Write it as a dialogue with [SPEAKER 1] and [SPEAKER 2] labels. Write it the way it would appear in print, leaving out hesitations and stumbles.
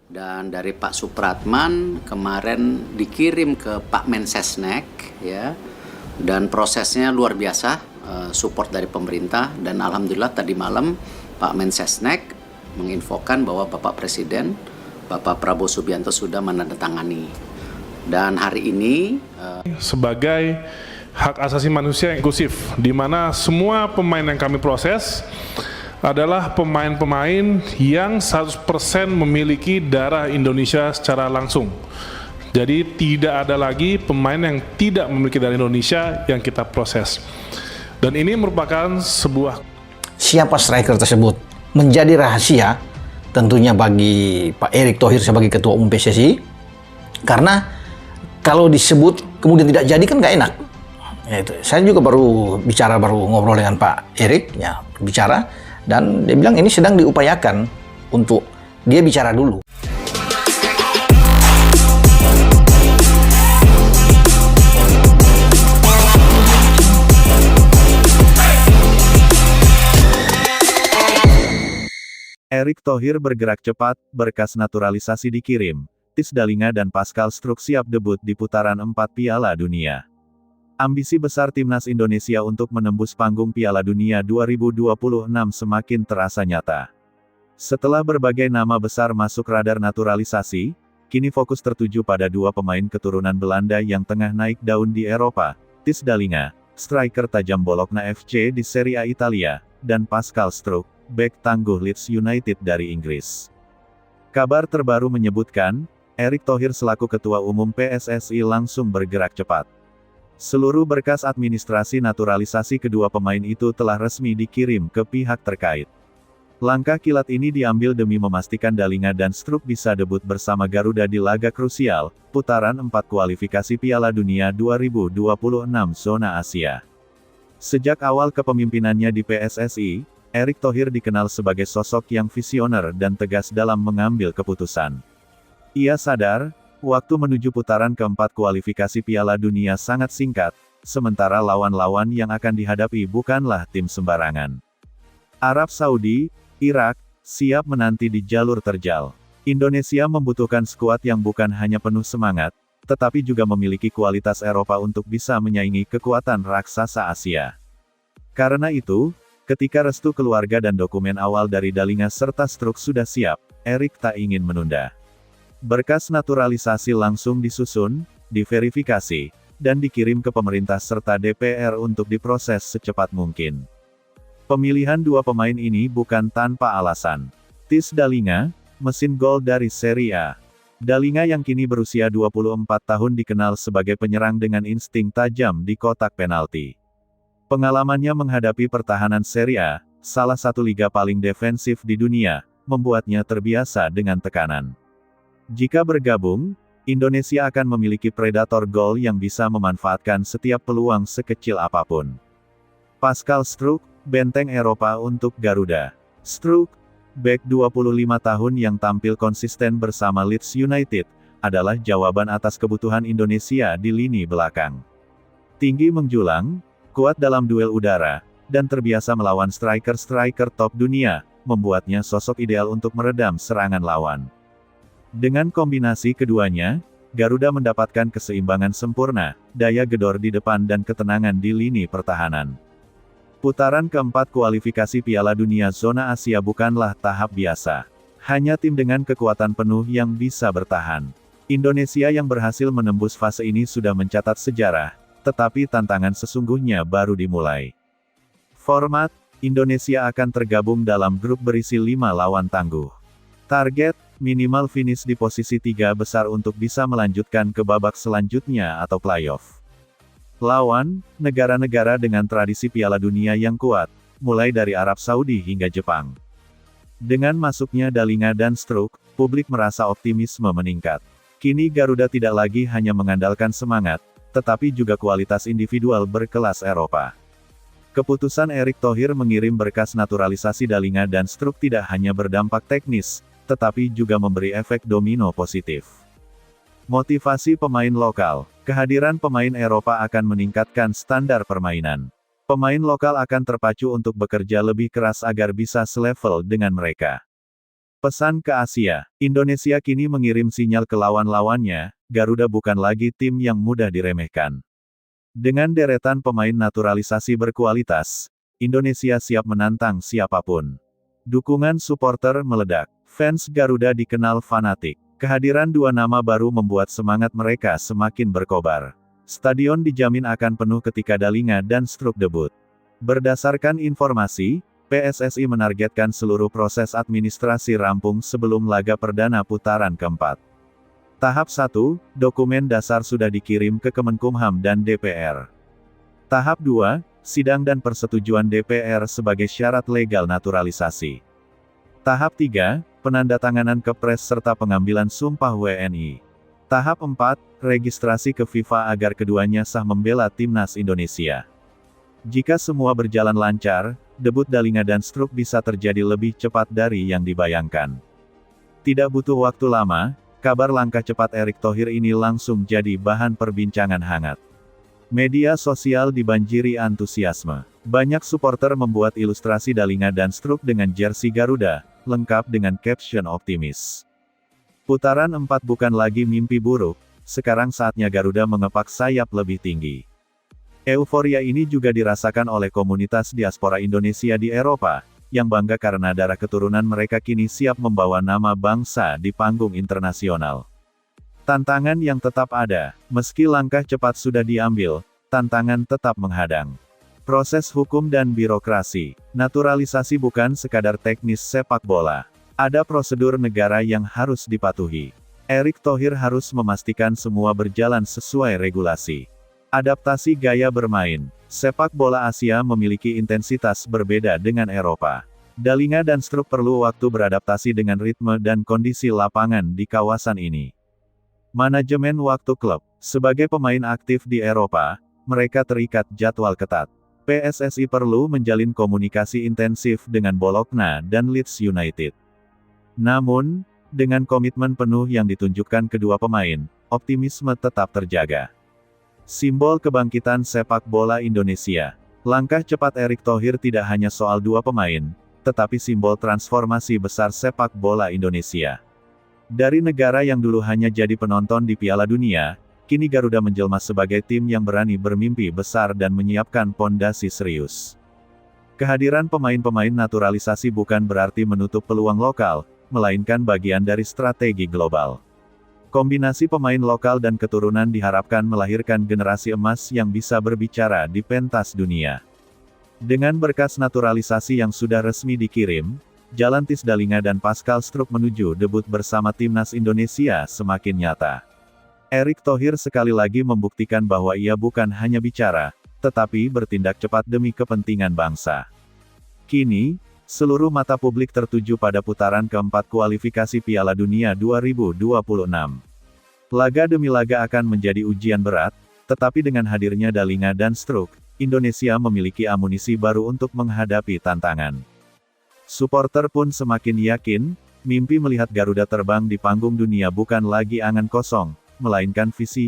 [SPEAKER 1] Dan dari Pak Supratman kemarin dikirim ke Pak Mensesnek, ya, dan prosesnya luar biasa, support dari pemerintah, dan alhamdulillah tadi malam Pak Mensesnek menginfokan bahwa Bapak Presiden, Bapak Prabowo Subianto sudah menandatangani. Dan hari ini
[SPEAKER 2] sebagai hak asasi manusia yang inklusif, di mana semua pemain yang kami proses adalah pemain-pemain yang 100% memiliki darah Indonesia secara langsung. Jadi tidak ada lagi pemain yang tidak memiliki darah Indonesia yang kita proses. Dan ini merupakan sebuah...
[SPEAKER 3] Siapa striker tersebut menjadi rahasia tentunya bagi Pak Erick Thohir sebagai Ketua Umum PSSI, karena kalau disebut kemudian tidak jadi kan nggak enak. Ya, itu. Saya juga baru ngobrol dengan Pak Erick, ya, bicara. Dan dia bilang ini sedang diupayakan untuk dia bicara dulu.
[SPEAKER 4] Erick Thohir bergerak cepat, berkas naturalisasi dikirim. Tisdalinga dan Pascal Struijk siap debut di putaran 4 Piala Dunia. Ambisi besar Timnas Indonesia untuk menembus panggung Piala Dunia 2026 semakin terasa nyata. Setelah berbagai nama besar masuk radar naturalisasi, kini fokus tertuju pada dua pemain keturunan Belanda yang tengah naik daun di Eropa, Tisdalinga, striker tajam Bologna FC di Serie A Italia, dan Pascal Struijk, bek tangguh Leeds United dari Inggris. Kabar terbaru menyebutkan, Erick Thohir selaku Ketua Umum PSSI langsung bergerak cepat. Seluruh berkas administrasi naturalisasi kedua pemain itu telah resmi dikirim ke pihak terkait. Langkah kilat ini diambil demi memastikan Dalinga dan Struijk bisa debut bersama Garuda di laga krusial, putaran 4 kualifikasi Piala Dunia 2026 zona Asia. Sejak awal kepemimpinannya di PSSI, Erick Thohir dikenal sebagai sosok yang visioner dan tegas dalam mengambil keputusan. Ia sadar, waktu menuju putaran keempat kualifikasi Piala Dunia sangat singkat, sementara lawan-lawan yang akan dihadapi bukanlah tim sembarangan. Arab Saudi, Irak, siap menanti di jalur terjal. Indonesia membutuhkan skuad yang bukan hanya penuh semangat, tetapi juga memiliki kualitas Eropa untuk bisa menyaingi kekuatan raksasa Asia. Karena itu, ketika restu keluarga dan dokumen awal dari Dalinga serta Struijk sudah siap, Erick tak ingin menunda. Berkas naturalisasi langsung disusun, diverifikasi, dan dikirim ke pemerintah serta DPR untuk diproses secepat mungkin. Pemilihan dua pemain ini bukan tanpa alasan. Tisdalinga, mesin gol dari Serie A. Dalinga yang kini berusia 24 tahun dikenal sebagai penyerang dengan insting tajam di kotak penalti. Pengalamannya menghadapi pertahanan Serie A, salah satu liga paling defensif di dunia, membuatnya terbiasa dengan tekanan. Jika bergabung, Indonesia akan memiliki predator gol yang bisa memanfaatkan setiap peluang sekecil apapun. Pascal Struijk, benteng Eropa untuk Garuda. Struijk, bek 25 tahun yang tampil konsisten bersama Leeds United, adalah jawaban atas kebutuhan Indonesia di lini belakang. Tinggi menjulang, kuat dalam duel udara, dan terbiasa melawan striker-striker top dunia, membuatnya sosok ideal untuk meredam serangan lawan. Dengan kombinasi keduanya, Garuda mendapatkan keseimbangan sempurna, daya gedor di depan dan ketenangan di lini pertahanan. Putaran keempat kualifikasi Piala Dunia zona Asia bukanlah tahap biasa. Hanya tim dengan kekuatan penuh yang bisa bertahan. Indonesia yang berhasil menembus fase ini sudah mencatat sejarah, tetapi tantangan sesungguhnya baru dimulai. Format, Indonesia akan tergabung dalam grup berisi 5 lawan tangguh. Target, minimal finish di posisi 3 besar untuk bisa melanjutkan ke babak selanjutnya atau playoff. Lawan, negara-negara dengan tradisi Piala Dunia yang kuat, mulai dari Arab Saudi hingga Jepang. Dengan masuknya Dalinga dan Struijk, publik merasa optimisme meningkat. Kini Garuda tidak lagi hanya mengandalkan semangat, tetapi juga kualitas individual berkelas Eropa. Keputusan Erick Thohir mengirim berkas naturalisasi Dalinga dan Struijk tidak hanya berdampak teknis, tetapi juga memberi efek domino positif. Motivasi pemain lokal. Kehadiran pemain Eropa akan meningkatkan standar permainan. Pemain lokal akan terpacu untuk bekerja lebih keras agar bisa selevel dengan mereka. Pesan ke Asia, Indonesia kini mengirim sinyal ke lawan-lawannya, Garuda bukan lagi tim yang mudah diremehkan. Dengan deretan pemain naturalisasi berkualitas, Indonesia siap menantang siapapun. Dukungan supporter meledak. Fans Garuda dikenal fanatik. Kehadiran dua nama baru membuat semangat mereka semakin berkobar. Stadion dijamin akan penuh ketika Dalinga dan Struck debut. Berdasarkan informasi, PSSI menargetkan seluruh proses administrasi rampung sebelum laga perdana putaran keempat. Tahap 1, dokumen dasar sudah dikirim ke Kemenkumham dan DPR. Tahap 2, sidang dan persetujuan DPR sebagai syarat legal naturalisasi. Tahap 3, penandatanganan Kepres serta pengambilan sumpah WNI. Tahap 4, registrasi ke FIFA agar keduanya sah membela timnas Indonesia. Jika semua berjalan lancar, debut Dalinga dan Struck bisa terjadi lebih cepat dari yang dibayangkan. Tidak butuh waktu lama, kabar langkah cepat Erick Thohir ini langsung jadi bahan perbincangan hangat. Media sosial dibanjiri antusiasme. Banyak supporter membuat ilustrasi Dalinga dan Struck dengan jersey Garuda, lengkap dengan caption optimis. Putaran 4 bukan lagi mimpi buruk, sekarang saatnya Garuda mengepak sayap lebih tinggi. Euforia ini juga dirasakan oleh komunitas diaspora Indonesia di Eropa, yang bangga karena darah keturunan mereka kini siap membawa nama bangsa di panggung internasional. Tantangan yang tetap ada, meski langkah cepat sudah diambil, tantangan tetap menghadang. Proses hukum dan birokrasi, naturalisasi bukan sekadar teknis sepak bola. Ada prosedur negara yang harus dipatuhi. Erick Thohir harus memastikan semua berjalan sesuai regulasi. Adaptasi gaya bermain. Sepak bola Asia memiliki intensitas berbeda dengan Eropa. Dalinga dan Struck perlu waktu beradaptasi dengan ritme dan kondisi lapangan di kawasan ini. Manajemen waktu klub. Sebagai pemain aktif di Eropa, mereka terikat jadwal ketat. PSSI perlu menjalin komunikasi intensif dengan Bologna dan Leeds United. Namun, dengan komitmen penuh yang ditunjukkan kedua pemain, optimisme tetap terjaga. Simbol kebangkitan sepak bola Indonesia. Langkah cepat Erick Thohir tidak hanya soal dua pemain, tetapi simbol transformasi besar sepak bola Indonesia. Dari negara yang dulu hanya jadi penonton di Piala Dunia, kini Garuda menjelma sebagai tim yang berani bermimpi besar dan menyiapkan pondasi serius. Kehadiran pemain-pemain naturalisasi bukan berarti menutup peluang lokal, melainkan bagian dari strategi global. Kombinasi pemain lokal dan keturunan diharapkan melahirkan generasi emas yang bisa berbicara di pentas dunia. Dengan berkas naturalisasi yang sudah resmi dikirim, jalan Tis Dalinga dan Pascal Struck menuju debut bersama timnas Indonesia semakin nyata. Erick Thohir sekali lagi membuktikan bahwa ia bukan hanya bicara, tetapi bertindak cepat demi kepentingan bangsa. Kini, seluruh mata publik tertuju pada putaran keempat kualifikasi Piala Dunia 2026. Laga demi laga akan menjadi ujian berat, tetapi dengan hadirnya Dalinga dan Struck, Indonesia memiliki amunisi baru untuk menghadapi tantangan. Supporter pun semakin yakin, mimpi melihat Garuda terbang di panggung dunia bukan lagi angan kosong, melainkan visi